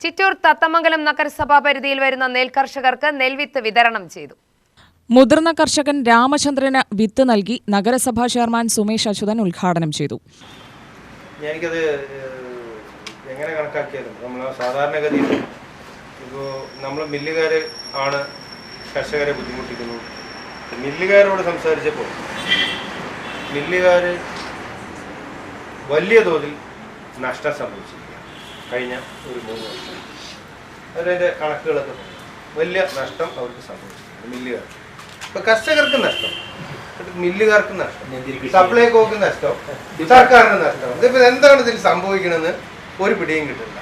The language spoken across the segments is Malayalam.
ചിറ്റൂർ തത്തമംഗലം നഗരസഭാ പരിധിയിൽ വരുന്ന നെൽകർഷകർക്ക് നെൽവിത്ത് വിതരണം ചെയ്തു. മുതിർന്ന കർഷകൻ രാമചന്ദ്രന് വിത്ത് നൽകി നഗരസഭാ ചെയർമാൻ സുമേഷ് അച്യുതൻ ഉദ്ഘാടനം ചെയ്തു. എനിക്കത് എങ്ങനെ കണക്കാക്കിയാലും നമ്മൾ സാധാരണഗതിയിൽ ഇപ്പോൾ നമ്മൾ മില്ലുകാർ ആണ് കർഷകരെ ബുദ്ധിമുട്ടിക്കുന്നത്. മില്ലുകാരോട് സംസാരിച്ചപ്പോൾ മില്ലുകാർ വലിയ തോതിൽ നഷ്ടം സംഭവിച്ചിരിക്കുകയാണ്. കഴിഞ്ഞ ഒരു 3 വർഷം അതിൻ്റെ കണക്കുകളൊക്കെ വലിയ നഷ്ടം അവർക്ക് സംഭവിച്ചിട്ടുണ്ട് മില്ലുകാർ. ഇപ്പോൾ കർഷകർക്ക് നഷ്ടം, മില്ലുകാർക്ക് നഷ്ടം, സപ്ലൈകോക്ക് നഷ്ടം, സർക്കാരിന് നഷ്ടം. ഇതിപ്പോൾ എന്താണ് ഇതിൽ സംഭവിക്കണമെന്ന് ഒരു പിടിയും കിട്ടില്ല.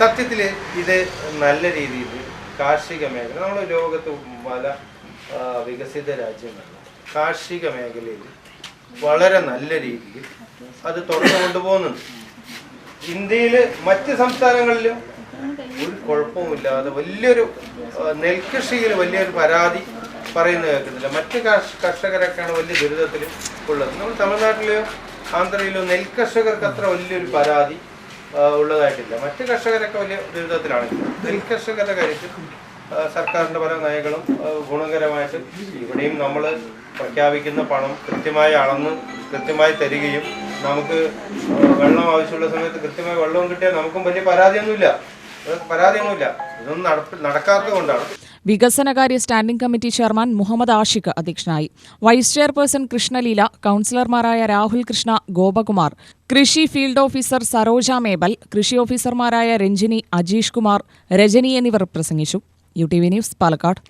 സത്യത്തിൽ ഇത് നല്ല രീതിയിൽ കാർഷിക മേഖല, നമ്മുടെ ലോകത്ത് പല വികസിത രാജ്യങ്ങളിലും കാർഷിക മേഖലയിൽ വളരെ നല്ല രീതിയിൽ അത് തുടർന്നു കൊണ്ടുപോകുന്നുണ്ട്. ഇന്ത്യയിൽ മറ്റ് സംസ്ഥാനങ്ങളിലും ഒരു കുഴപ്പവുമില്ലാതെ വലിയൊരു നെൽകൃഷിയിൽ വലിയൊരു പരാതി പറയുന്നത് കേൾക്കുന്നില്ല. മറ്റ് കർഷകരൊക്കെയാണ് വലിയ ദുരിതത്തിൽ ഉള്ളത്. നമ്മൾ തമിഴ്നാട്ടിലെയോ ആന്ധ്രയിലോ നെൽകർഷകർക്ക് അത്ര വലിയൊരു പരാതി ഉള്ളതായിട്ടില്ല. മറ്റ് കർഷകരൊക്കെ വലിയ ദുരിതത്തിലാണ്. നെൽകർഷകരുടെ കാര്യത്തിൽ സർക്കാരിൻ്റെ പല നയങ്ങളും ഗുണകരമായിട്ട് ഇവിടെയും നമ്മൾ പ്രഖ്യാപിക്കുന്ന പണം കൃത്യമായി അളന്ന് കൃത്യമായി തരികയും നമുക്ക് വെള്ളം ആവശ്യമുള്ള സമയത്ത് കൃത്യമായി വെള്ളവും കിട്ടിയാൽ നമുക്കും വലിയ പരാതിയൊന്നുമില്ല. ഇതൊന്നും നടക്കാത്തത് കൊണ്ടാണ്. വികസനകാര്യ standing committee chairman Muhammad Ashiq അധ്യക്ഷനായി. വൈസ് ചെയർപേഴ്സൺ കൃഷ്ണലീല, കൌൺസിലർമാരായ രാഹുൽ കൃഷ്ണ, ഗോപകുമാർ, കൃഷി ഫീൽഡ് ഓഫീസർ സരോജ മേബൽ, കൃഷി ഓഫീസർമാരായ രഞ്ജിനി, അജീഷ് കുമാർ, രജനി എന്നിവർ പ്രസംഗിച്ചു. UTV news, Palakkad.